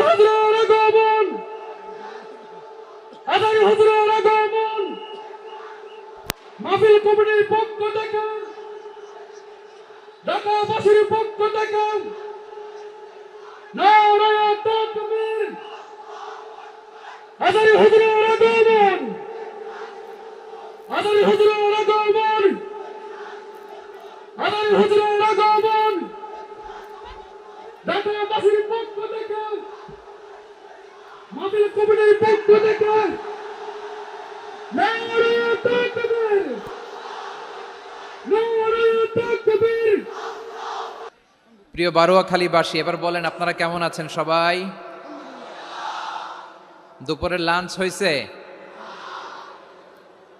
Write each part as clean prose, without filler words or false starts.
হুজুরের আগমন, আদারি হুজুরের আগমন। মাহফিল কমিটির পক্ষ থেকে, ঢাকাবাসীর পক্ষ থেকে নারায়ে তাকবীর। আদারি হুজুরের আগমন, আদারি হুজুরের আগমন, আদারি হুজুরের আগমন। ঢাকাবাসীর পক্ষ থেকে, মাহফিল কমিটির পক্ষ থেকে নারায়ে তাকবীর, নারায়ে তাকবীর। প্রিয় বারোয়াখালীবাসী, এবার বলেন আপনারা কেমন আছেন সবাই? দুপুরের লাঞ্চ হয়েছে?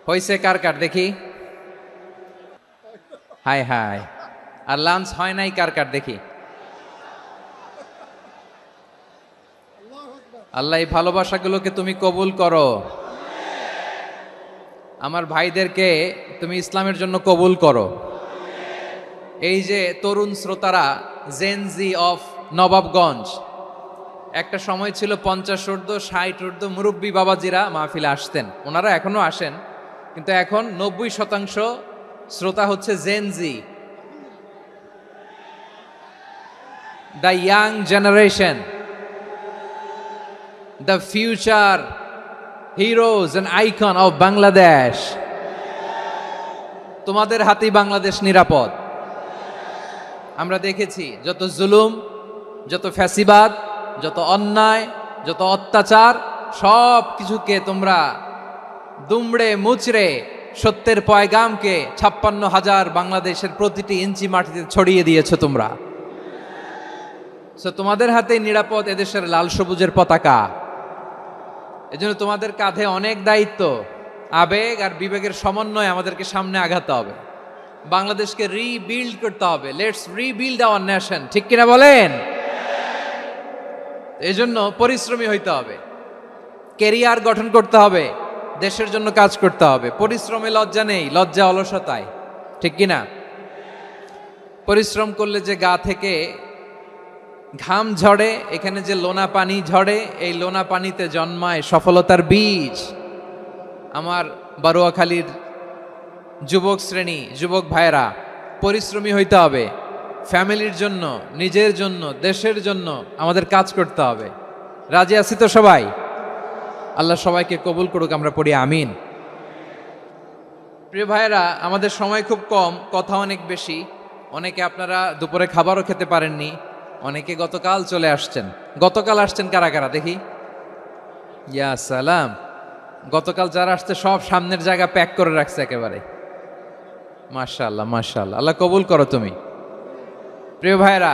হয়েছে কার কার দেখি? High high. আর লাঞ্চ হয় নাই কার কার দেখি? আল্লাহ এই ভালোবাসাগুলোকে তুমি কবুল করো। আমার ভাইদেরকে তুমি ইসলামের জন্য কবুল করো। এই যে তরুণ শ্রোতারা, জেনজি অফ নবাবগঞ্জ, একটা সময় ছিল 50 ঊর্ধ্ব 60 ঊর্ধ্ব মুরব্বী বাবাজিরা মাহফিলে আসতেন, ওনারা এখনো আসেন, কিন্তু এখন 90% শ্রোতা হচ্ছে Gen Z, the young generation, the future heroes and icon of Bangladesh. তোমাদের হাতেই বাংলাদেশ নিরাপদ। আমরা দেখেছি যত জুলুম, যত ফ্যাসিবাদ, যত অন্যায়, যত অত্যাচার, সব কিছুকে তোমরা দুমড়ে মুচড়ে সত্যের পয়গামকে 56,000 বাংলাদেশের প্রতিটি ইঞ্চি মাটিতে ছড়িয়ে দিয়েছো তোমরা। সো তোমাদের হাতে নিরাপদ এদেশের লাল সবুজের পতাকা। এজন্য তোমাদের কাঁধে অনেক দায়িত্ব। আবেগ আর বিবেকের সমন্বয়ে আমাদেরকে সামনে আগাতে হবে, বাংলাদেশকে রিবিল্ড করতে হবে। লেটস রিবিল্ড আওয়ার নেশন, ঠিক কিনা বলেন? এজন্য পরিশ্রমী হইতে হবে, কেরিয়ার গঠন করতে হবে, দেশের জন্য কাজ করতে হবে। পরিশ্রমে লজ্জা নেই, লজ্জা অলসতায়, ঠিক কিনা? পরিশ্রম করলে যে গা থেকে ঘাম ঝরে, এখানে যে লোনা পানি ঝরে, এই লোনা পানিতে জন্মায় সফলতার বীজ। আমার বারোয়াখালীর যুবক শ্রেণী, যুবক ভাইরা, পরিশ্রমী হইতে হবে। ফ্যামিলির জন্য, নিজের জন্য, দেশের জন্য আমাদের কাজ করতে হবে। রাজি আছি তো সবাই? আল্লাহ সবাইকে কবুল করুক, আমরা পড়ি আমিন। প্রিয় ভাইরা, আমাদের সময় খুব কম, কথা অনেক বেশি। অনেকে আপনারা দুপুরে খাবারও খেতে পারেননি, অনেকে গতকাল চলে আসছেন। গতকাল আসছেন কারা কারা দেখি? ইয়া সালাম। গতকাল যারা আসছে সব সামনের জায়গা প্যাক করে রাখছে একেবারে। মাশাআল্লাহ, মাশাআল্লাহ, আল্লাহ কবুল করো তুমি। প্রিয় ভাইরা,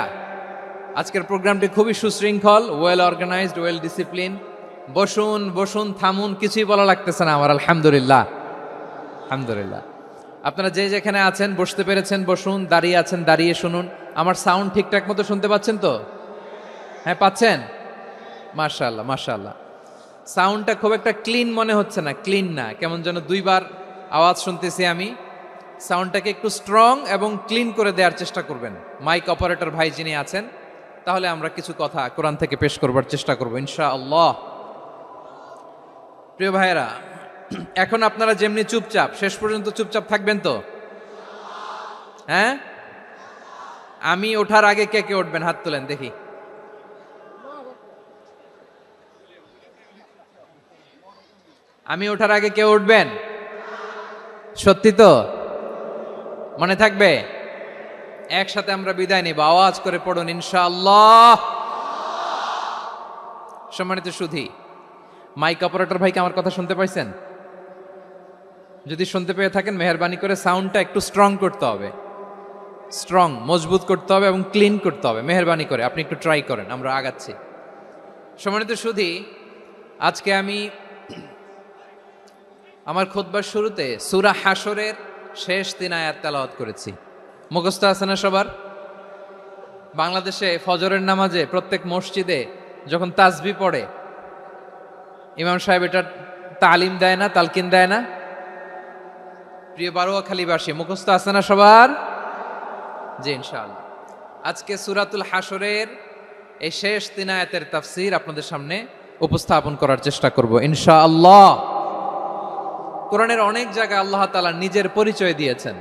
আজকের প্রোগ্রামটি খুবই সুশৃঙ্খল, ওয়েল অর্গানাইজড, ওয়েল ডিসিপ্লিন। বসুন বসুন, থামুন, কিছুই বলা লাগতেছে না আমার। আলহামদুলিল্লাহ, আলহামদুলিল্লাহ। আপনারা যে যেখানে আছেন বসতে পেরেছেন বসুন, দাঁড়িয়ে আছেন দাঁড়িয়ে শুনুন। আমার সাউন্ড ঠিকঠাক মতো শুনতে পাচ্ছেন তো? হ্যাঁ, পাচ্ছেন? মাশাআল্লাহ, মাশাআল্লাহ। সাউন্ডটা খুব একটা ক্লিন মনে হচ্ছে না, ক্লিন না, কেমন যেন দুইবার আওয়াজ শুনতেছি আমি। সাউন্ডটাকে একটু স্ট্রং এবং ক্লিন করে দেওয়ার চেষ্টা করবেন মাইক অপারেটর ভাই যিনি আছেন। তাহলে আমরা কিছু কথা কোরআন থেকে পেশ করবার চেষ্টা করবো ইনশাআল্লাহ। প্রিয় ভাইয়েরা, এখন আপনারা যেমনি চুপচাপ, শেষ পর্যন্ত চুপচাপ থাকবেন তো? হ্যাঁ, আমি ওঠার আগে কে কে উঠবেন হাত তোলেন দেখি। আমি ওঠার আগে কেউ উঠবেন? সত্যি তো? মনে থাকবে? একসাথে আমরা বিদায় নিব, আওয়াজ করে পড়ুন ইনশাআল্লাহ। সম্মানিত সুধী, মাইক অপারেটর ভাইকে আমার কথা শুনতে পাইছেন? যদি শুনতে পেয়ে থাকেন, মেহেরবানি করে সাউন্ডটা একটু স্ট্রং করতে হবে, স্ট্রং, মজবুত করতে হবে এবং ক্লিন করতে হবে। মেহেরবানি করে আপনি একটু ট্রাই করেন, আমরা আগাচ্ছি। সম্মানিত সুধী, আজকে আমি আমার খুতবার শুরুতে সূরা হাশরের শেষ 3 আয়াত তেলাওয়াত করেছি। মুখস্থ আছে না সবার? বাংলাদেশে ফজরের নামাজে প্রত্যেক মসজিদে যখন তাসবিহ পড়ে, ইমাম সাহেব এটা তালিম দেয় না, তালকিন দেয় না? প্রিয় বারোয়াখালীবাসী, মুখস্থ আছে না সবার? জি ইনশাআল্লাহ। আজকে সূরাতুল হাশরের এই শেষ 3 আয়াতের তাফসীর আপনাদের সামনে উপস্থাপন করার চেষ্টা করব ইনশাআল্লাহ। কোরআনের অনেক জায়গায় আল্লাহ তাআলা নিজের পরিচয় দিয়েছেন।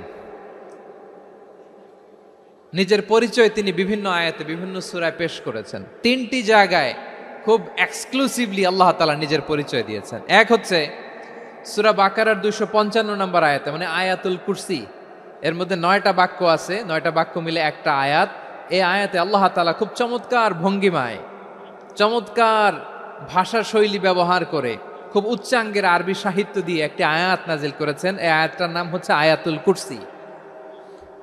নিজের পরিচয় তিনি বিভিন্ন আয়াতে বিভিন্ন সূরায় পেশ করেছেন। 3টি জায়গায় খুব এক্সক্লুসিভলি আল্লাহ তাআলা নিজের পরিচয় দিয়েছেন। এক হচ্ছে সূরা বাকারার 255 নম্বর আয়াতে, মানে আয়াতুল কুরসি। এর মধ্যে 9টা বাক্য আছে, 9টা বাক্য মিলে একটা আয়াত। এই আয়াতে আল্লাহ তাআলা খুব চমৎকার ভঙ্গিমায়, চমৎকার ভাষা শৈলী ব্যবহার করে, খুব উচ্চাঙ্গের আরবি সাহিত্য দিয়ে একটি আয়াত নাজিল করেছেন। এই আয়াতটার নাম হচ্ছে আয়াতুল কুরসি।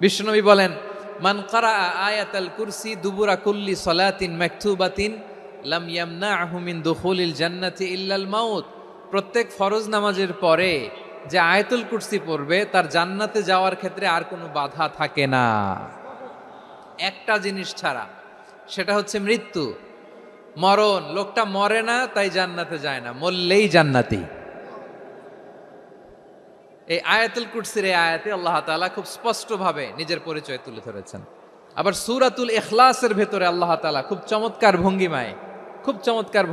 বিশ্বনবী বলেন, মান কারা আয়াতুল কুরসি দুবুরা কুল্লি সালাতিন মাকতুবাতিন লাম ইয়ামনাহু মিন দুখুলিল জান্নাতি ইল্লাল মাউত। প্রত্যেক ফরজ নামাজের পরে যে আয়াতুল কুরসি পড়বে তার জান্নাতে যাওয়ার ক্ষেত্রে আর কোনো বাধা থাকে না, একটা জিনিস ছাড়া, সেটা হচ্ছে মৃত্যু, মরণ। লোকটা মরে না তাই জান্নাতে যায় না, মরলেই জান্নাতি। এই আয়াতুল কুরসির এই আয়াতে আল্লাহ তাআলা খুব স্পষ্টভাবে নিজের পরিচয় তুলে ধরেছেন। আবার সূরাতুল ইখলাসের ভেতরে আল্লাহ তাআলা খুব চমৎকার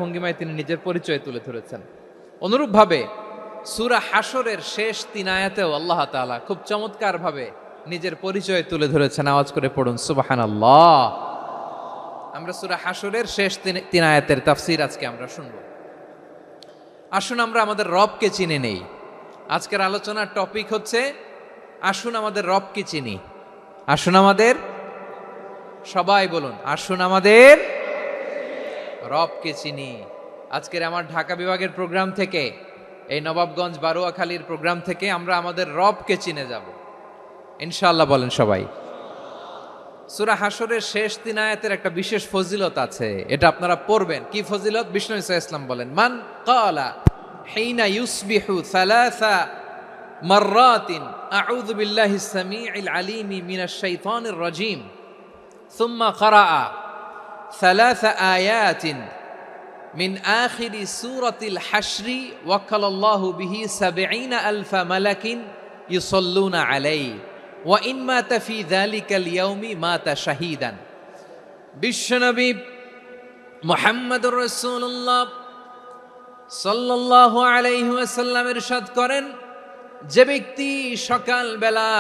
ভঙ্গিমায় তিনি নিজের পরিচয় তুলে ধরেছেন। অনুরূপভাবে সূরা হাশরের শেষ 3 আয়াতেও আল্লাহ তাআলা খুব চমৎকারভাবে নিজের পরিচয় তুলে ধরেছেন। আওয়াজ করে পড়ুন সুবহানাল্লাহ। আমরা সূরা হাশরের শেষ 3 আয়াতের তাফসীর আজকে আমরা শুনব। আসুন আমরা আমাদের রবকে চিনে নেই। আজকের আলোচনার টপিক হচ্ছে আসুন আমাদের রবকে চিনি। আসুন আমাদের, সবাই বলুন, আসুন আমাদের রবকে চিনি। আজকের আমার ঢাকা বিভাগের প্রোগ্রাম থেকে, এই নবাবগঞ্জ বারুয়াখালীর প্রোগ্রাম থেকে আমরা আমাদের রবকে চিনে যাব ইনশাআল্লাহ। বলেন সবাই। সূরা হাশরের শেষ 3 আয়াতের একটা বিশেষ ফজিলত আছে, এটা আপনারা পড়বেন। কি ফজিলত? বিষ্ণু ঈসা ইসলাম বলেন, মান ক্বালা হিনা ইউসবিহু সালাসা মাররাতিন আউযু বিল্লাহিস সামিউল আলিম মিনাশ শাইতানির রাজীম সুম্মা ক্বারাআ সালাসা আয়াতিন মিন আখিরি সূরাতিল হাশরি ওয়াক্কালাল্লাহু বিহি ৭০,০০০ মালাকিন ইউসাল্লুনা আলাইহি ওয়া ইন মাতা ফি যালিকাল ইয়াউমি মাতা শাহীদান। বিশ্বনবী মুহাম্মদুর রাসূলুল্লাহ সাল্লাল্লাহু আলাইহি ওয়াসাল্লাম ইরশাদ করেন, যে ব্যক্তি সকাল বেলা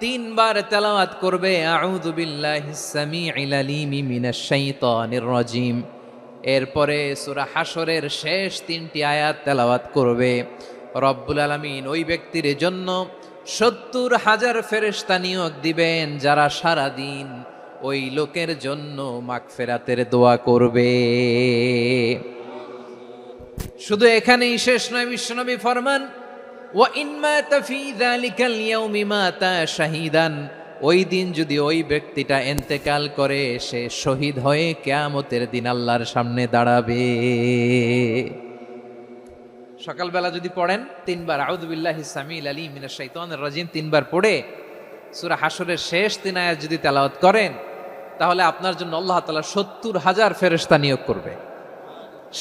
3 বার তেলাওয়াত করবে আউযু বিল্লাহিস সামিউল আলিম মিনাশ শাইতানির রাজীম, এরপরে সূরা হাশরের শেষ 3টি আয়াত তেলাওয়াত করবে, রব্বুল আলামিন ওই ব্যক্তির জন্য ৭০,০০০ ফেরেশতা নিয়োগ দিবেন, যারা সারা দিন ওই লোকের জন্য মাগফিরাতের দোয়া করবে। শুধু এখানেই শেষ নয়, বিশ্বনবী ফরমান, ওয়া ইন মাতা ফি যালিকাল ইয়াউমি মাতা শাহীদান, ওই দিন যদি ওই ব্যক্তিটা ইন্তেকাল করে, সে শহীদ হয়ে কিয়ামতের দিন আল্লাহর সামনে দাঁড়াবে। সকালবেলা যদি পড়েন 3 বার আউযু বিল্লাহিস সামিউল আলিম মিনাশ শাইতানির রাজীম 3 বার পড়ে সূরা হাশরের শেষ 3 আয়াত যদি তেলাওয়াত করেন, তাহলে আপনার জন্য আল্লাহ তাআলা ৭০,০০০ ফেরেশতা নিয়োগ করবে।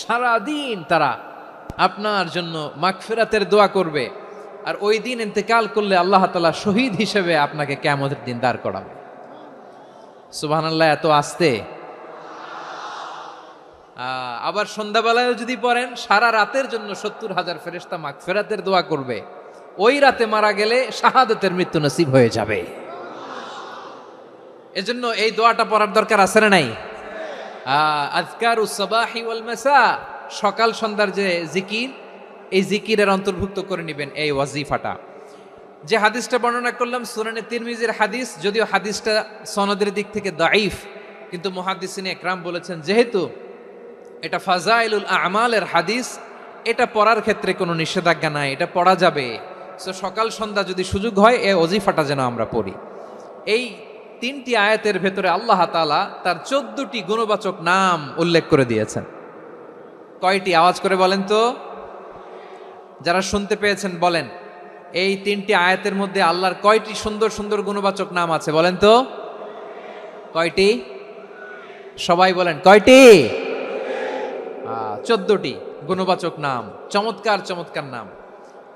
সারা দিন তারা আপনার জন্য মাগফিরাতের দোয়া করবে। আর ওই দিন ইন্তেকাল করলে আল্লাহ তাআলা শহীদ হিসেবে আপনাকে কিয়ামতের দিন দাঁড় করাবে। সুবহানাল্লাহ। এত আস্তে। আবার সন্ধ্যাবেলায় যদি পড়েন, সারা রাতের জন্য ৭০,০০০ ফেরেশতা মাগফিরাতের দোয়া করবে। ওই রাতে মারা গেলে শাহাদাতের মৃত্যু নসিব হয়ে যাবে। এজন্য এই দোয়াটা পড়ার দরকার আছে না নাই? আযকারুস সাবাহি ওয়াল মাসা, সকাল সন্ধ্যার যে জিকির, এই জিকিরের অন্তর্ভুক্ত করে নেবেন এই ওয়াজিফাটা। যে হাদিসটা বর্ণনা করলাম সুনানে তিরমিজির হাদিস, যদিও হাদিসটা সনদের দিক থেকে দাঈফ, কিন্তু মুহাদ্দিসিনে একরাম বলেছেন যেহেতু এটা ফাজাইলুল আমালের হাদিস, এটা পড়ার ক্ষেত্রে কোনো নিষেধাজ্ঞা নাই, এটা পড়া যাবে। সো সকাল সন্ধ্যা যদি সুযোগ হয় এই ওয়াজিফাটা যেন আমরা পড়ি। এই 3টি আয়াতের ভেতরে আল্লাহ তাআলা তার 14টি গুণবাচক নাম উল্লেখ করে দিয়েছেন। কয়টি? আওয়াজ করে বলেন তো, যারা শুনতে পেয়েছেন বলেন। এই 3টি আয়াতের মধ্যে আল্লাহর কয়টি সুন্দর সুন্দর গুণবাচক নাম আছে বলেন তো? কয়টি? সবাই বলেন কয়টি? 14টি গুণবাচক নাম, চমৎকার চমৎকার নাম।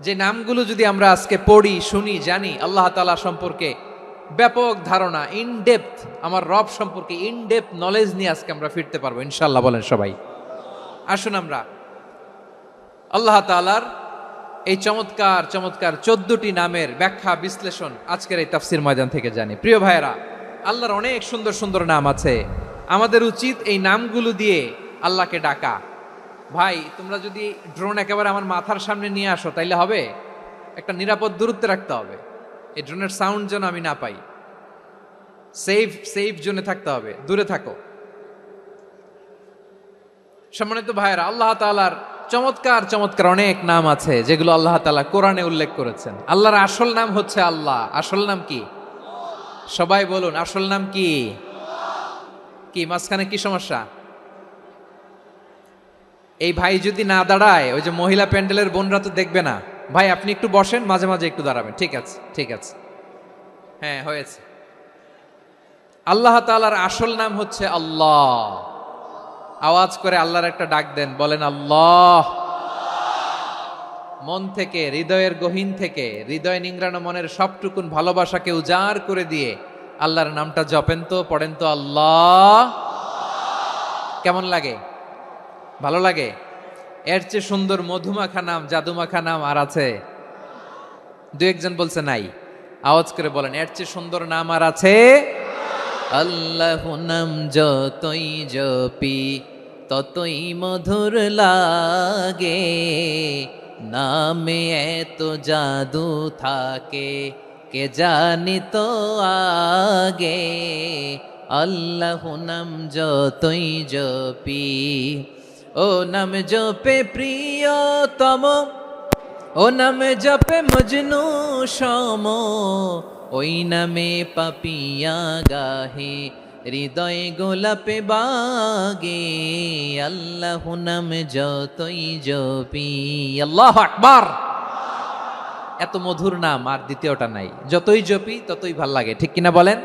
যে নামগুলো যদি আমরা আজকে পড়ি, শুনি, জানি, আল্লাহ তাআলা সম্পর্কে ব্যাপক ধারণা, ইন ডেপথ আমার রব সম্পর্কে ইন ডেপথ নলেজ নিয়ে আজকে আমরা ফিরতে পারবো ইনশাআল্লাহ। বলেন সবাই। আসুন আমরা আল্লাহ তাআলার এই চমৎকার চমৎকার 14টি নামের ব্যাখ্যা বিশ্লেষণ আজকের এই তাফসীর ময়দান থেকে জানি। প্রিয় ভাইয়েরা, আল্লাহর অনেক সুন্দর সুন্দর নাম আছে। আমাদের উচিত এই নামগুলো দিয়ে আল্লাহকে ডাকা। ভাই, তোমরা যদি ড্রোন একেবারে আমার মাথার সামনে নিয়ে আসো তাইলে হবে? একটা নিরাপদ দূরত্বে রাখতে হবে, এই ড্রোনের সাউন্ড যেন আমি না পাই। সেফ জোনে থাকতে হবে, দূরে থাকো। সম্মানিত ভাইয়েরা, আল্লাহ তাআলার চমৎকার চমৎকার অনেক নাম আছে যেগুলো আল্লাহ তাআলা কোরআনে উল্লেখ করেছেন। আল্লাহর আসল নাম হচ্ছে আল্লাহ। আসল নাম কি? সবাই বলুন, আসল নাম কি? কি মাঝখানে কি সমস্যা? এই ভাই যদি না দাঁড়ায়, ওই যে মহিলা প্যান্ডেলের বোনরা তো দেখবে না। ভাই আপনি একটু বসেন, মাঝে মাঝে একটু দাঁড়াবেন। ঠিক আছে, ঠিক আছে, হ্যাঁ হয়েছে। আল্লাহ তাআলার আসল নাম হচ্ছে আল্লাহ। আওয়াজ করে আল্লাহর একটা ডাক দেন, বলেন আল্লাহ। মন থেকে, হৃদয়ের গহীন থেকে, হৃদয় নিংড়ানো মনের সবটুকুন ভালোবাসাকে উজাড় করে দিয়ে আল্লাহর নামটা জপেন তো, পড়েন তো আল্লাহ। কেমন লাগে? ভালো লাগে? এর চেয়ে সুন্দর মধুমাখা নাম, জাদুমাখা নাম আর আছে? দু একজন বলছে নাই। আওয়াজ করে বলেন, এর চেয়ে সুন্দর নাম আর আছে? আল্লাহ নাম যতই জপি ততই মধুর লাগে, নামে এত জাদু থাকে কে জানি তো আগে। আল্লাহ নাম যতই জপি, ও নাম জপে প্রিয়তম, ও নামে জপে মজনু সম, ওই নামে পাপিয়া গাহে হৃদয় গোলাপে বাগে। আল্লাহ নাম যতই জপি। আল্লাহু আকবার। এত মধুর নাম আর দ্বিতীয়টা নাই। যতই জপি ততই ভাল লাগে, ঠিক কিনা বলেন?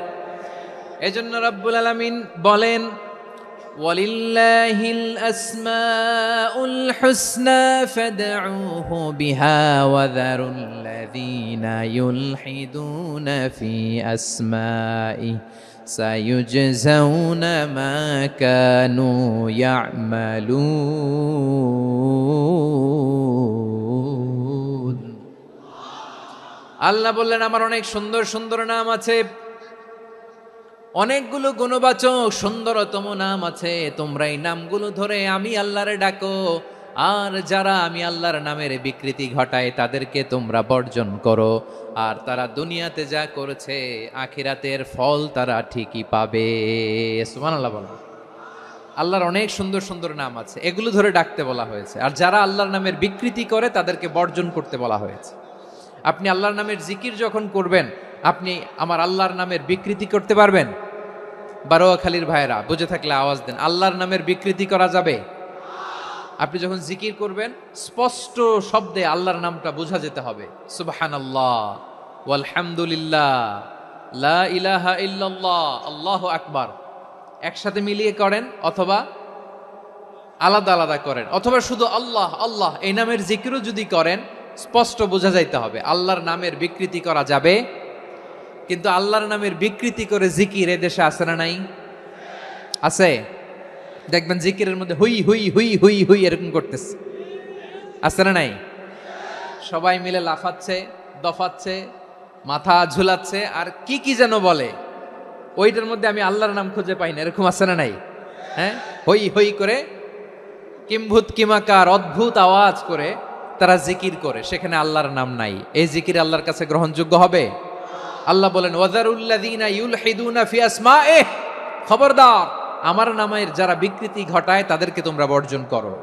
এজন্য রব্বুল আলামিন বলেন, ওয়ালিল্লাহিল আসমাউল হুসনা ফাদউহু বিহা ওয়া যারুল্লাযীনা ইউলহিদুনা ফি আসমাই সায়ুজজাউনা মা কানু ইয়ামালুন। আল্লাহ বললেন, আমার অনেক সুন্দর সুন্দর নাম আছে, অনেকগুলো গুণবাচক সুন্দরতম নাম আছে। তোমরা এই নামগুলো ধরে আমি আল্লাহরে ডাকো, আর যারা আমি আল্লাহর নামের বিকৃতি ঘটায় তাদেরকে তোমরা বর্জন করো। আর তারা দুনিয়াতে যা করেছে আখিরাতের ফল তারা ঠিকই পাবে। সুবহানাল্লাহ বলো। আল্লাহর অনেক সুন্দর সুন্দর নাম আছে, এগুলো ধরে ডাকতে বলা হয়েছে। আর যারা আল্লাহর নামের বিকৃতি করে তাদেরকে বর্জন করতে বলা হয়েছে। আপনি আল্লাহর নামের জিকির যখন করবেন, আপনি আমার আল্লাহর নামের বিকৃতি করতে পারবেন? বারোয়াখালীর ভাইরা বুঝে থাকলে আওয়াজ দেন, আল্লাহর নামের বিকৃতি করা যাবে? আপনি যখন জিকির করবেন স্পষ্ট শব্দে আল্লাহর নামটা বোঝা যেতে হবে। সুবহানাল্লাহ, ওয়ালহামদুলিল্লাহ, লা ইলাহা ইল্লাল্লাহ, আল্লাহু আকবার। একসাথে মিলিয়ে করেন অথবা আলাদা আলাদা করেন, অথবা শুধু আল্লাহ আল্লাহ এই নামের জিকিরও যদি করেন স্পষ্ট বোঝা যাইতে হবে। আল্লাহর নামের বিকৃতি করা যাবে, কিন্তু আল্লাহর নামের বিকৃতি করে জিকির এদেশে আছে না নাই? আছে। দেখবেন জিকিরের মধ্যে হুই হুই হুই হুই হুই এরকম করতেছে, আছে না নাই? সবাই মিলে লাফাচ্ছে, দফাচ্ছে, মাথা ঝুলাচ্ছে, আর কি কি যেন বলে, ওইটার মধ্যে আমি আল্লাহর নাম খুঁজে পাই না, এরকম আছে না নাই? হ্যাঁ, হই হই করে কিম্ভূত কিমাকার অদ্ভুত আওয়াজ করে তারা জিকির করে, সেখানে আল্লাহর নাম নাই। এই জিকির আল্লাহর কাছে গ্রহণযোগ্য হবে? আল্লাহ বলেন, ওয়াযারুল্লাযীনা ইউলহিদুনা ফি আসমাইহি, খবরদার আমার নামের যারা বিকৃতি ঘটায় তাদেরকে তোমরা বর্জন করো।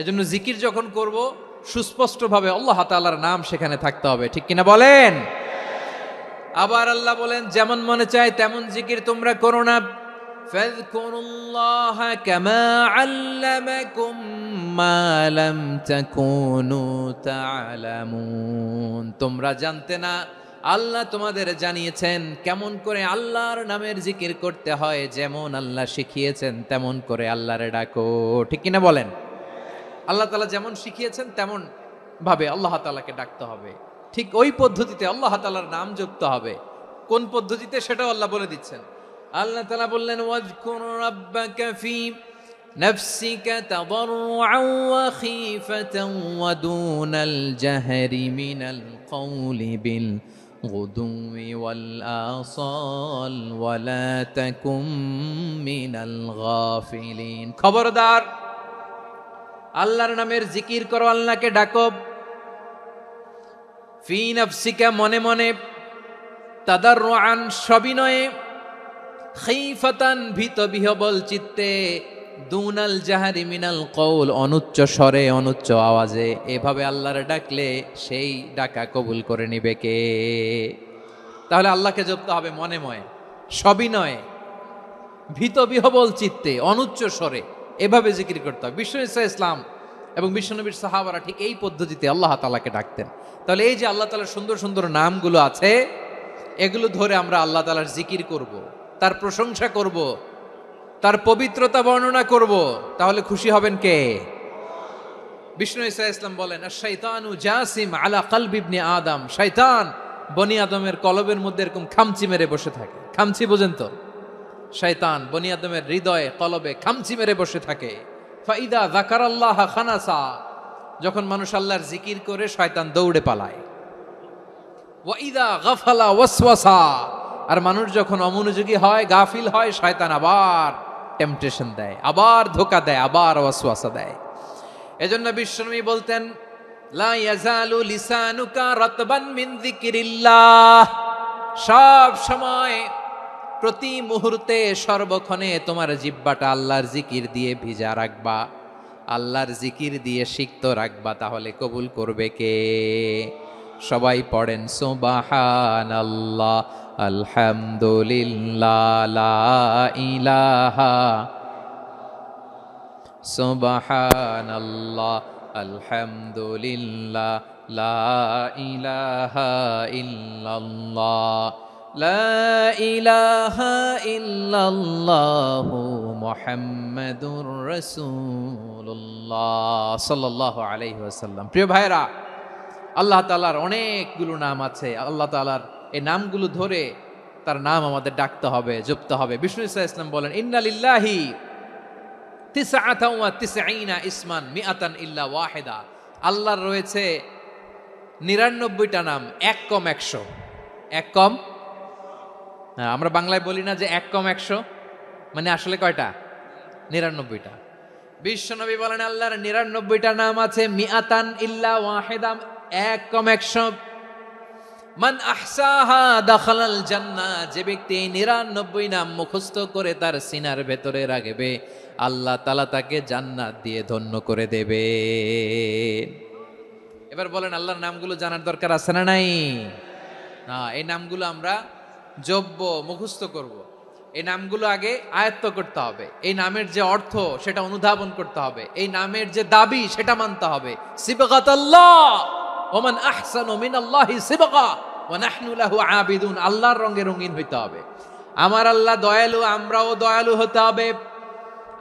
এজন্য জিকির যখন করব সুস্পষ্টভাবে আল্লাহ তাআলার নাম সেখানে থাকতে হবে, ঠিক কিনা বলেন? আবার আল্লাহ বলেন, যেমন মনে চায় তেমন জিকির তোমরা করো না। ফাযকুরুল্লাহা কামা আল্লামাকুম মা লাম তাকুনু তা'লামুন। তোমরা জানতে না, আল্লাহ তোমাদের জানিয়েছেন কেমন করে আল্লাহর নামের জিকির করতে হয়। যেমন আল্লাহ শিখিয়েছেন তেমন করে আল্লাহরে ডাকো, ঠিক কিনা বলেন? আল্লাহ তাআলা যেমন শিখিয়েছেন তেমন ভাবে আল্লাহ তাআলাকে ডাকতে হবে, ঠিক ওই পদ্ধতিতে আল্লাহ তাআলার নাম জপতে হবে। কোন পদ্ধতিতে সেটাও আল্লাহ বলে দিচ্ছেন। আল্লাহ তাআলা বললেন ওয়াজকুর রাব্বাকা ফি নাফসিকা তাদাররুআন ওয়া খীফাতান ওয়া দুনাল জাহরি মিনাল কওলি বিল গুদুই ওয়াল আসাল ওয়া লা তাকুম মিনাল গাফিলিন। খবরদার, আল্লাহর নামের জিকির করো, আল্লাহকে ডাকো। ফি নাফসিকা, মনে মনে, তাদাররুআন, সবিনয়ে, খীফাতান, ভীত বিহবল চিত্তে, দুনাল জাহারি মিনাল কওল, অনুচ্চ স্বরে, অনুচ্চ আওয়াজে। এভাবে আল্লাহর ডাকলে সেই ডাকা কবুল করে নিবে কে? তাহলে আল্লাহকে জপতে হবে মনে মনে, সবিনয়ে, ভীত বিহবল চিত্তে, অনুচ্চ স্বরে, এভাবে জিকির করতে হবে। বিষ্ণু ইসলাম এবং বিশ্বনবীর সাহাবারা ঠিক এই পদ্ধতিতে আল্লাহ তাআলাকে ডাকতেন। তাহলে এই যে আল্লাহ তাআলার সুন্দর সুন্দর নামগুলো আছে, এগুলো ধরে আমরা আল্লাহ তাআলার জিকির করব, তার প্রশংসা করব, তার পবিত্রতা বর্ণনা করব, তাহলে খুশি হবেন কে? বিষ্ণু ইসলাম বলেন, আশ-শাইতানু জাসিম আলা কলবি ইবনে আদম, শয়তান বনি আদমের কলবের মধ্যে এরকম খামচি মেরে বসে থাকে। খামচি বোঝেন তো? শয়তান বনি আদমের হৃদয়ে, কলবে খামচি মেরে বসে থাকে। ফাইদা যাকারাল্লাহ খানাসা, যখন মানুষ আল্লাহর জিকির করে শয়তান দৌড়ে পালায়। ওয়াইদা গাফালা ওয়াসওয়াসা, আর মানুষ যখন অমনোযোগী হয়, গাফিল হয়, শয়তান আবার টেম্পটেশন দেয়, আবার ধোঁকা দেয়, আবার ওয়াসওয়াসা দেয়। এজন্য বিশ্বনবী বলতেন, লা ইয়াজালু লিসানুকা রাতবান মিন যিকিরিল্লাহ, সব সময়, প্রতি মুহূর্তে, সর্বক্ষণে তোমার জিহ্বাটা আল্লাহর জিকির দিয়ে ভিজা রাখবা, আল্লাহর জিকির দিয়ে সিক্ত রাখবা, তাহলে কবুল করবে কে? সবাই পড়েন সুবহানাল্লাহ, আলহামদুলিল্লাহ, লা ইলাহা, সুবহানাল্লাহ, আলহামদুলিল্লাহ, লা ইলাহা ইল্লাল্লাহ, লা ইলাহা ইল্লাল্লাহু মুহাম্মাদুর রাসূলুল্লাহ সাল্লাল্লাহু আলাইহি ওয়াসাল্লাম। প্রিয় ভাইরা, আল্লাহ তাআলার অনেকগুলো নাম আছে। আল্লাহ তাআলার এই নামগুলো ধরে তার নাম আমাদের ডাকতে হবে, জপতে হবে। বিষ্ণু ইসলাম বলেন, ইন্না লিল্লাহি তিসআতান ওয়া তিসঈনা ইসমান মিআতান ইল্লা ওয়াহিদা, আল্লাহর রয়েছে 99টা নাম, এক কম 100। এক কম, আমরা বাংলায় বলি না যে এক কম 100, মানে আসলে কয়টা? 99টা। বিশ্বনবী বলেন, আল্লাহর 99টা নাম আছে, মিআতান ইল্লা ওয়াহিদা, এক কম 100। মান আহসাহা দাখালাল জান্নাহ, যে ব্যক্তি 99 নাম মুখস্থ করে তার সিনার ভেতরে রাখবে, আল্লাহ তাআলা তাকে জান্নাত দিয়ে ধন্য করে দেবে। এবার বলেন, আল্লাহর নামগুলো জানার দরকার আছে না নাই? না, এই নামগুলো আমরা জপব, মুখস্থ করব। এই নামগুলো আগে আয়ত্ত করতে হবে। এই নামের যে অর্থ সেটা অনুধাবন করতে হবে। এই নামের যে দাবি সেটা মানতে হবে। সিবগাতাল্লাহ ওয়া মান আহসানু মিনাল্লাহি সিবগা ওয়া নাহনু লাহু আবিদুন, আল্লাহর রঙে রঙিন হইতে হবে। আমার আল্লাহ দয়ালু, আমরাও দয়ালু হতে হবে।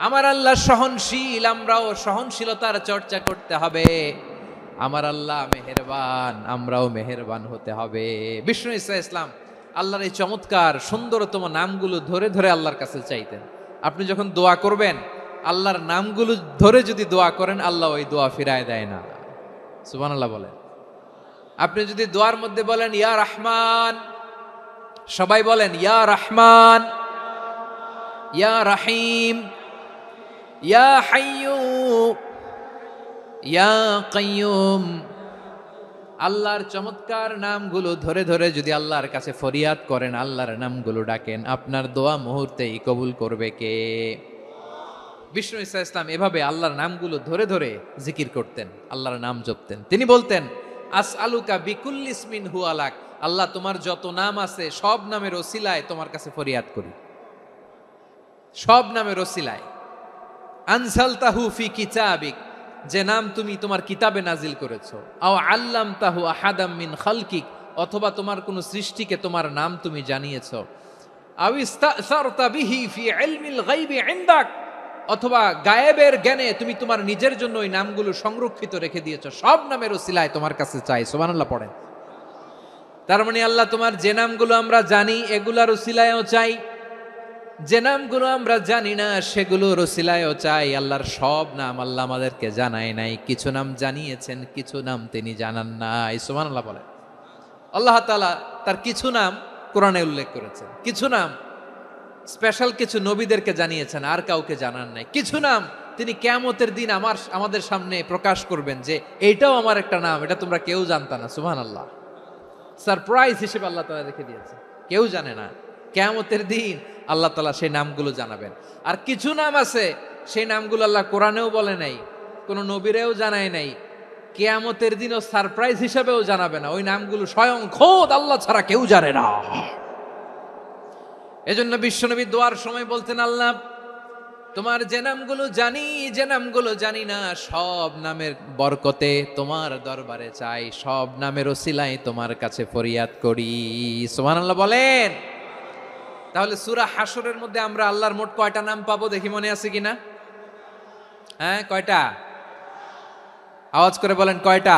আমার আল্লাহ সহনশীল, আমরাও সহনশীলতার চর্চা করতে হবে। আমার আল্লাহ মেহেরবান, আমরাও মেহেরবান হতে হবে। বিষ্ণু ইসলাম আল্লাহর এই চমৎকার সুন্দরতম নামগুলো ধরে ধরে আল্লাহর কাছে চাইতেন। আপনি যখন দোয়া করবেন, আল্লাহর নামগুলো ধরে যদি দোয়া করেন, আল্লাহ ওই দোয়া ফিরায় দেয় না। সুবহানাল্লাহ বলেন। আপনি যদি দোয়ার মধ্যে বলেন ইয়া রহমান, সবাই বলেন ইয়া রহমান, ইয়া রহিম, ইয়া হাইয়্যু, ইয়া কাইয়্যুম, আল্লাহর চমৎকার নামগুলো ধরে ধরে যদি আল্লাহর কাছে ফরিয়াদ করেন, আল্লাহর নামগুলো ডাকেন, আপনার দোয়া মুহূর্তেই কবুল করবে কে? বিষ্ণু ইসলাম এভাবে আল্লাহর নামগুলো ধরে ধরে জিকির করতেন, আল্লাহর নাম জপতেন। তিনি বলতেন, আসআলুকা বিকুল্লি ইসমিন হুয়া লাক, আল্লাহ তোমার যত নাম আছে সব নামের ওসিলায় তোমার কাছে ফরিয়াদ করি, সব নামের ওসিলায়। আনসালতাহু ফি কিতাবিক, যে নাম তুমি তোমার কিতাবে নাজিল করেছো। আও আল্লামতাহু আহাদাম মিন খালকিক, অথবা তোমার কোন সৃষ্টিকে তোমার নাম তুমি জানিয়েছো। আও ইস্তাসারতা বিহি ফি ইলমিল গায়বি ইনদাক, অথবা গায়েবের জ্ঞানে তুমি তোমার নিজের জন্য ওই নামগুলো সংরক্ষিত রেখে দিয়েছো। সব নামের ওসিলায় তোমার কাছে চাই। সুবহানাল্লাহ পড়েন। তার মানে আল্লাহ তোমার যে নামগুলো আমরা জানি এগুলার উসিলায়ও চাই, যে নামগুলো আমরা জানি না সেগুলোর উসিলায়ও চাই। আল্লাহর সব নাম আল্লাহ আমাদেরকে জানায় নাই, কিছু নাম জানিয়েছেন, কিছু নাম তিনি জানান নাই। সুবহানাল্লাহ বলেন। আল্লাহ তাআলা তার কিছু নাম কোরআনে উল্লেখ করেছেন, কিছু নাম স্পেশাল কিছু নবীদেরকে জানিয়েছেন, আর কাউকে জানান নাই। কিছু নাম তিনি কিয়ামতের দিন আমাদের সামনে প্রকাশ করবেন যে এইটাও আমার একটা নাম, এটা তোমরা কেউ জানতা না। সুবহানাল্লাহ, সারপ্রাইজ হিসেবে আল্লাহ তাআলা রেখে দিয়েছে, কেউ জানে না। কিয়ামতের দিন আল্লাহ তাআলা সেই নামগুলো জানাবেন। আর কিছু নাম আছে সেই নামগুলো আল্লাহ কোরআনেও বলে নাই, কোনো নবীরেও জানায় নাই, কিয়ামতের দিনও সারপ্রাইজ হিসেবেও জানাবে না। ওই নামগুলো স্বয়ং খোদ আল্লাহ ছাড়া কেউ জানে না। এজন্য বিশ্বনবী দোয়ার সময় বলতেন, আল্লাহ তোমার যে নামগুলো জানি, যে নামগুলো জানি না, সব নামের বরকতে তোমার দরবারে চাই, সব নামের ওসিলায় তোমার কাছে ফরিয়াদ করি। সুবহানাল্লাহ বলেন। তাহলে সূরা হাশরের মধ্যে আমরা আল্লাহর মোট কয়টা নাম পাবো দেখি, মনে আছে কিনা? হ্যাঁ, কয়টা? আওয়াজ করে বলেন, কয়টা?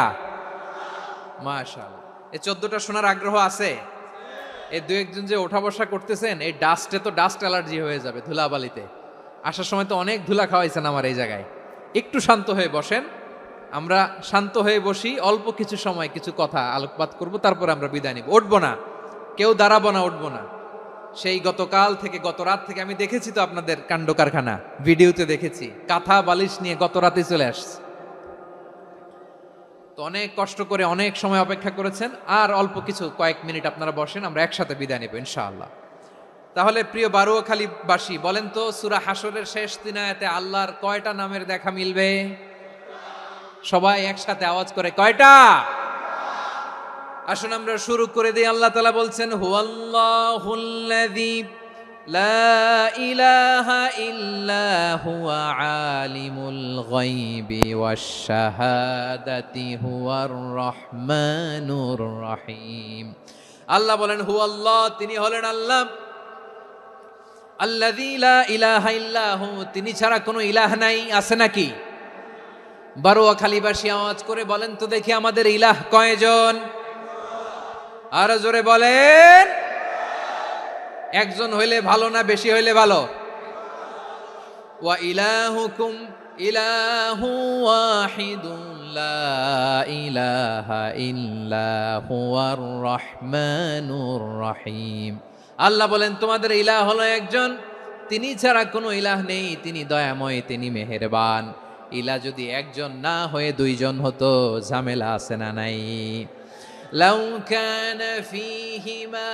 মাশাআল্লাহ। এই 14টা শোনার আগ্রহ আছে? এই দু একজন যে ওঠা বসা করতেছেন, এই ডাস্টে তো ডাস্ট অ্যালার্জি হয়ে যাবে, ধুলাবালিতে আসার সময় তো অনেক ধুলা খাওয়াইছেন আমার এই জায়গায়। একটু শান্ত হয়ে বসেন, আমরা শান্ত হয়ে বসি, অল্প কিছু সময় কিছু কথা আলোকপাত করব, তারপর আমরা বিদায় নিব। উঠবো না, কেউ দাঁড়াবো না, উঠবো না। সেই গতকাল থেকে, গত রাত থেকে আমি দেখেছি তো আপনাদের কাণ্ড কারখানা, ভিডিওতে দেখেছি, কাঁথা বালিশ নিয়ে গত রাতে চলে আসছে। তো অনেক কষ্ট করে অনেক সময় অপেক্ষা করেছেন, আর অল্প কিছু কয়েক মিনিট আপনারা বসেন, আমরা একসাথে বিদায় নেব ইনশাআল্লাহ। তাহলে প্রিয় বারুয়াখালীবাসী, বলেন তো সূরা হাশরের শেষ 3 আয়াতে আল্লাহর কয়টা নামের দেখা মিলবে? সবাই একসাথে আওয়াজ করে, কয়টা? আসুন আমরা শুরু করে দিই। আল্লাহ তাআলা বলছেন, হুয়াল্লাহুল্লাযী লা ইলাহা ইল্লা হুয়া আলিমুল গায়বি ওয়াশ শাহাদাতি হুয়ার রহমানুর রহিম। আল্লাহ বলেন, হুয়াল্লাহ, তিনি হলেন আল্লাহ, আল্লাযী লা ইলাহা ইল্লা হু, তিনি ছাড়া কোনো ইলাহ নাই। আছে নাকি? বারুয়াখালীবাসী আওয়াজ করে বলেন তো দেখি, আমাদের ইলাহ কয়জন? আর জোরে বলেন। একজন হইলে ভালো না বেশি হইলে ভালো? ওয়া ইলাহুকুম ইলাহু ওয়াহিদুন লা ইলাহা ইল্লা হুয়ার রহমানুর রহিম। আল্লাহ বলেন, তোমাদের ইলাহ হলো একজন, তিনি ছাড়া কোনো ইলাহ নেই, তিনি দয়াময়, তিনি মেহেরবান। ইলাহ যদি একজন না হয়ে দুইজন হতো, ঝামেলা আছে না নাই? লাউ কানা ফীহিমা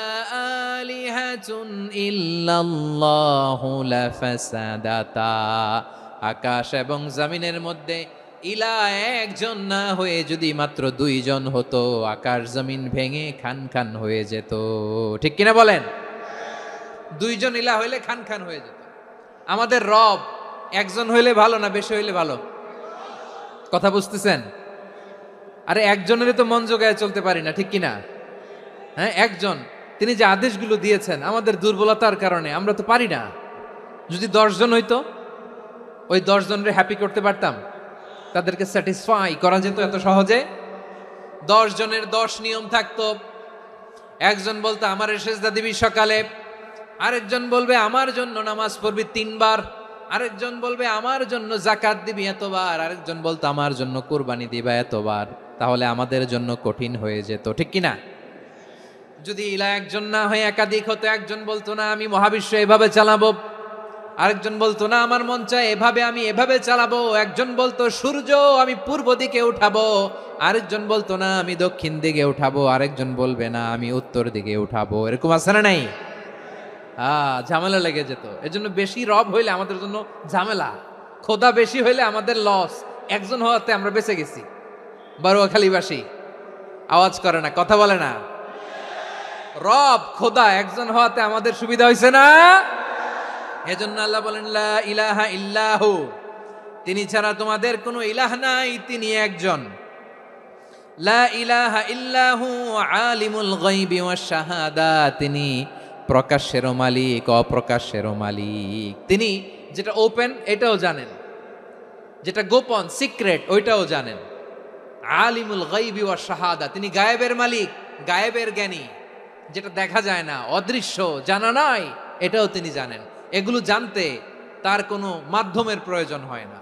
আলিহাতুন ইল্লাল্লাহু লাফাসাদাতা। আকাশ এবং জমিনের মধ্যে ইলাহ একজন না হয়ে যদি মাত্র দুইজন হতো, আকাশ জমিন ভেঙে খান খান হয়ে যেত। ঠিক কিনা বলেন? দুইজন ইলাহ হইলে খান খান হয়ে যেত। আমাদের রব একজন হইলে ভালো না বেশি হইলে ভালো? কথা বুঝতেছেন? আরে একজনের তো মন জোগায় চলতে পারি না, ঠিক কিনা? হ্যাঁ, একজন, তিনি যে আদেশগুলো দিয়েছেন আমাদের দুর্বলতার কারণে আমরা তো পারি না। যদি 10 জন হইতো, ওই 10 জনের হ্যাপি করতে পারতাম, তাদেরকে স্যাটিসফাই করা যেত এত সহজে। 10 জনের 10 নিয়ম থাকতো। একজন বলতো আমার সেজদা দিবি সকালে, আরেকজন বলবে আমার জন্য নামাজ পড়বি 3 বার, আরেকজন বলবে আমার জন্য যাকাত দিবি এতবার, আরেকজন বলতো আমার জন্য কুরবানি দিবা এতবার। তাহলে আমাদের জন্য কঠিন হয়ে যেত, ঠিক কিনা? যদি ইলাহ একজন না হয়ে একাধিক হতো, একজন বলতো না আমি মহাবিশ্ব এভাবে চালাবো, আরেকজন বলতো না আমার মন চায় এভাবে, আমি এভাবে চালাবো, একজন বলতো সূর্য আমি পূর্ব দিকে উঠাবো, আরেকজন বলতো না আমি দক্ষিণ দিকে উঠাবো, আরেকজন বলবে না আমি উত্তর দিকে উঠাবো। এরকম আছে না নাই? ঝামেলা লেগে যেত। এজন্য বেশি রব হইলে আমাদের জন্য ঝামেলা, খোদা বেশি হইলে আমাদের লস। একজন হওয়াতে আমরা বেঁচে গেছি। বারুয়াখালীবাসী আওয়াজ করে না, কথা বলে না। রব খোদা একজন হওয়াতে আমাদের সুবিধা হয়েছে না? এজন্য আল্লাহ বলেন, লা ইলাহা ইল্লাহু, তিনি ছাড়া তোমাদের কোনো ইলাহ নাই, তিনি একজন। লা ইলাহা ইল্লাহু আলিমুল গায়বি ওয়াশ শাহাদা, তিনি প্রকাশ্যেরও মালিক, অপ্রকাশ্যেরও মালিক। তিনি যেটা ওপেন এটাও জানেন, যেটা গোপন সিক্রেট ওইটাও জানেন। আলিমুল গায়বি ওয়াশ শাহাদা, তিনি গায়েবের মালিক, গায়েবের জ্ঞানী, যেটা দেখা যায় না, অদৃশ্য, জানা নাই, এটাও তিনি জানেন। এগুলো জানতে তার কোনো মাধ্যমের প্রয়োজন হয় না।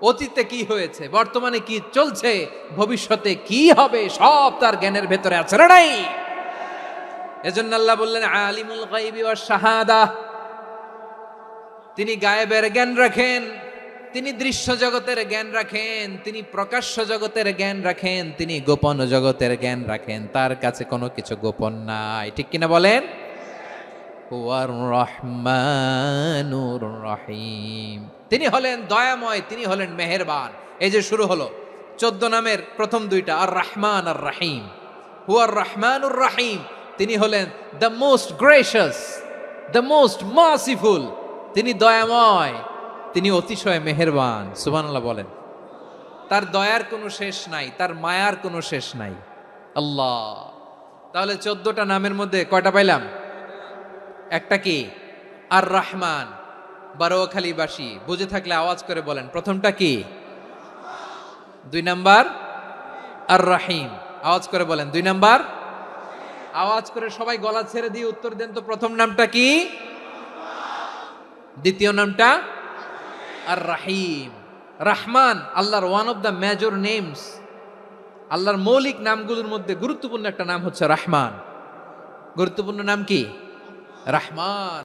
অতীতে কি হয়েছে, বর্তমানে কি চলছে, ভবিষ্যতে কি হবে, সব তার জ্ঞানের ভেতরে আছে না নাই? এজন্য আল্লাহ বললেন আলিমুল গায়বি ওয়াশ শাহাদা, তিনি গায়েবের জ্ঞান রাখেন, তিনি দৃশ্য জগতের জ্ঞান রাখেন, তিনি প্রকাশ্য জগতের জ্ঞান রাখেন, তিনি গোপন জগতের জ্ঞান রাখেন। তার কাছে কোনো কিছু গোপন নাই, ঠিক কিনা বলেন? হুয়ার রহমানুর রহিম, তিনি হলেন দয়াময়, তিনি হলেন মেহেরবান। এই যে শুরু হলো 14 নামের প্রথম দুইটা, আর রহমান আর রহিম। হুয়ার রহমানুর রহিম, তিনি হলেন the most gracious, the most merciful, তিনি দয়াময়, তিনি অতিশয় মেহেরবান। সুবহানাল্লাহ বলেন। তার দয়ার কোনো শেষ নাই, তার মায়ার কোনো শেষ নাই। আল্লাহ, তাহলে 14টা নামের মধ্যে কয়টা পাইলাম? একটা কি? আর রহমান। বারোয়াখালীবাসী বুঝে থাকলে আওয়াজ করে বলেন, প্রথমটা কি? 2 নাম্বার আর রহিম। আওয়াজ করে বলেন 2 নাম্বার। আওয়াজ করে সবাই গলা ছেড়ে দিয়ে উত্তর দেন তো, প্রথম নামটা কি? দ্বিতীয় নামটা? আর রাহিম। রহমান আল্লাহর one of the major names, আল্লাহর মৌলিক নামগুলোর মধ্যে গুরুত্বপূর্ণ একটা নাম হচ্ছে রহমান। গুরুত্বপূর্ণ নাম কি? রহমান।